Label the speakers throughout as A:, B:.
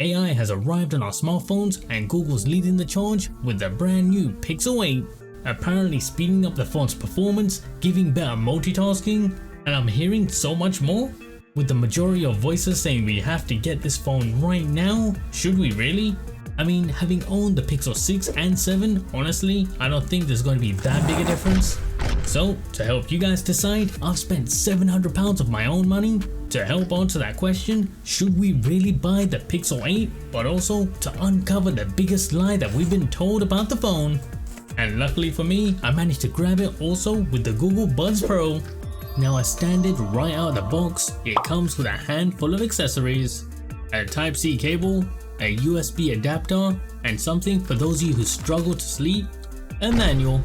A: AI has arrived on our smartphones and Google's leading the charge with the brand new Pixel 8, apparently speeding up the phone's performance, giving better multitasking, and I'm hearing so much more. With the majority of voices saying we have to get this phone right now, should we really? I mean, having owned the Pixel 6 and 7, honestly, I don't think there's going to be that big a difference. So, to help you guys decide, I've spent £700 of my own money to help answer that question, should we really buy the Pixel 8, but also to uncover the biggest lie that we've been told about the phone. And luckily for me, I managed to grab it also with the Google Buds Pro. Now as standard right out of the box, it comes with a handful of accessories, a Type-C cable, a USB adapter, and something for those of you who struggle to sleep, a manual.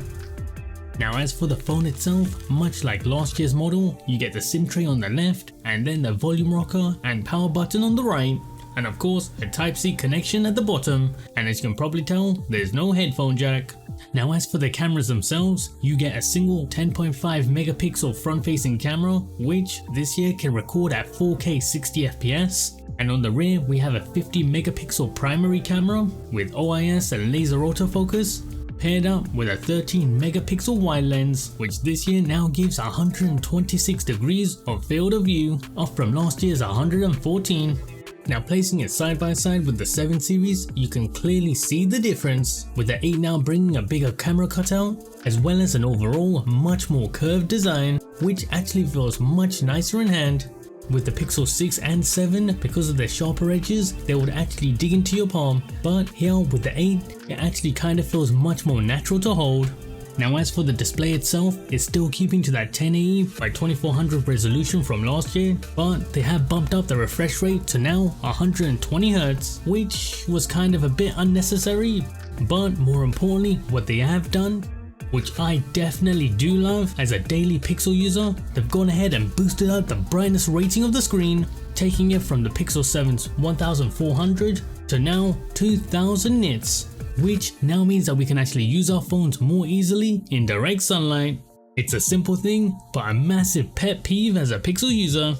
A: Now as for the phone itself, much like last year's model, you get the SIM tray on the left and then the volume rocker and power button on the right, and of course a Type-C connection at the bottom, and as you can probably tell, there's no headphone jack. Now as for the cameras themselves, you get a single 10.5 megapixel front facing camera, which this year can record at 4K 60fps. And on the rear we have a 50 megapixel primary camera with OIS and laser autofocus, paired up with a 13 megapixel wide lens, which this year now gives 126 degrees of field of view, up from last year's 114. Now placing it side by side with the 7 series, you can clearly see the difference, with the 8 now bringing a bigger camera cutout, as well as an overall much more curved design, which actually feels much nicer in hand. With the Pixel 6 and 7, because of their sharper edges, they would actually dig into your palm, but here with the 8, it actually kind of feels much more natural to hold. Now as for the display itself, it's still keeping to that 1080 by 2400 resolution from last year, but they have bumped up the refresh rate to now 120Hz, which was kind of a bit unnecessary, but more importantly what they have done, which I definitely do love as a daily Pixel user, they've gone ahead and boosted up the brightness rating of the screen, taking it from the Pixel 7's 1400 to now 2000 nits, which now means that we can actually use our phones more easily in direct sunlight. It's a simple thing, but a massive pet peeve as a Pixel user.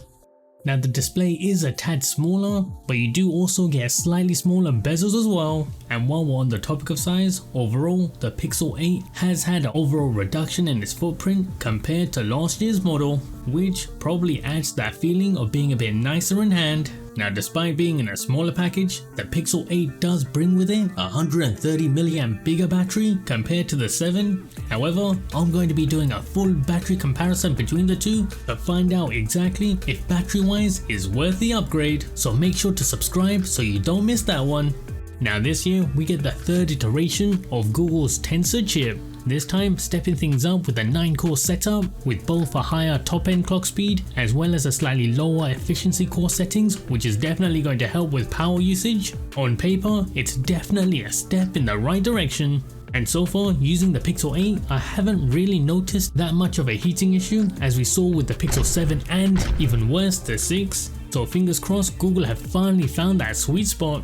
A: Now the display is a tad smaller, but you do also get slightly smaller bezels as well. And while we're on the topic of size, overall the Pixel 8 has had an overall reduction in its footprint compared to last year's model, which probably adds that feeling of being a bit nicer in hand. Now despite being in a smaller package, the Pixel 8 does bring with it a 130mAh bigger battery compared to the 7. However, I'm going to be doing a full battery comparison between the two to find out exactly if battery wise is worth the upgrade, so make sure to subscribe so you don't miss that one. Now this year we get the third iteration of Google's Tensor chip, this time stepping things up with a 9-core setup with both a higher top end clock speed as well as a slightly lower efficiency core settings, which is definitely going to help with power usage. On paper, it's definitely a step in the right direction. And so far, using the Pixel 8, I haven't really noticed that much of a heating issue as we saw with the Pixel 7 and even worse the 6. So fingers crossed Google have finally found that sweet spot.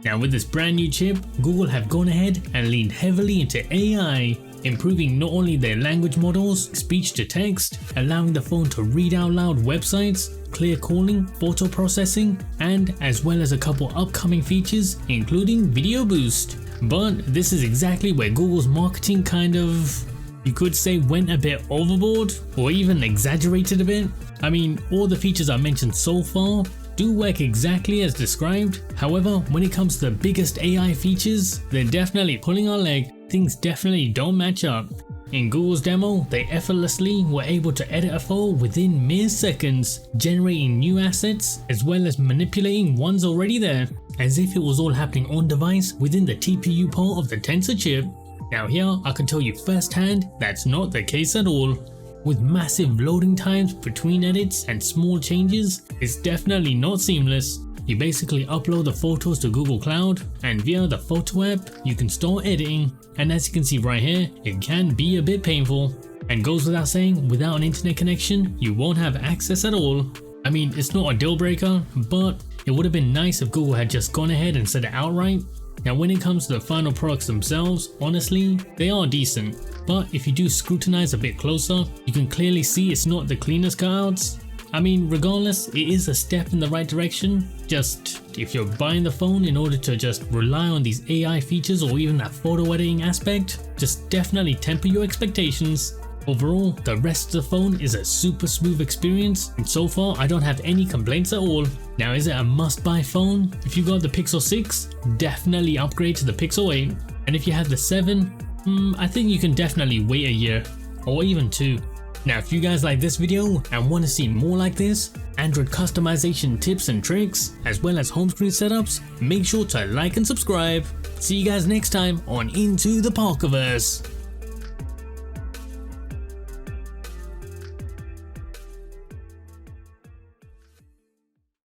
A: Now with this brand new chip, Google have gone ahead and leaned heavily into AI, improving not only their language models, speech to text, allowing the phone to read out loud websites, clear calling, photo processing, and as well as a couple upcoming features including video boost. But this is exactly where Google's marketing kind of, you could say, went a bit overboard or even exaggerated a bit. I mean, all the features I mentioned so far do work exactly as described. However, when it comes to the biggest AI features, they're definitely pulling our leg. Things definitely don't match up. In Google's demo, they effortlessly were able to edit a photo within mere seconds, generating new assets as well as manipulating ones already there, as if it was all happening on device within the TPU part of the Tensor chip. Now here, I can tell you firsthand that's not the case at all. With massive loading times between edits and small changes, it's definitely not seamless. You basically upload the photos to Google Cloud, and via the photo app you can start editing, and as you can see right here, it can be a bit painful. And goes without saying, without an internet connection you won't have access at all. I mean, it's not a deal breaker, but it would have been nice if Google had just gone ahead and said it outright. Now when it comes to the final products themselves, honestly, they are decent, but if you do scrutinize a bit closer, you can clearly see it's not the cleanest cutouts. I mean, regardless, it is a step in the right direction. Just if you're buying the phone in order to just rely on these AI features or even that photo editing aspect, just definitely temper your expectations. Overall, the rest of the phone is a super smooth experience, and so far I don't have any complaints at all. Now, is it a must-buy phone? If you got the Pixel 6, definitely upgrade to the Pixel 8. And if you have the 7, I think you can definitely wait a year, or even 2. Now, if you guys like this video and want to see more like this, Android customization tips and tricks, as well as home screen setups, make sure to like and subscribe. See you guys next time on Into the Parkerverse.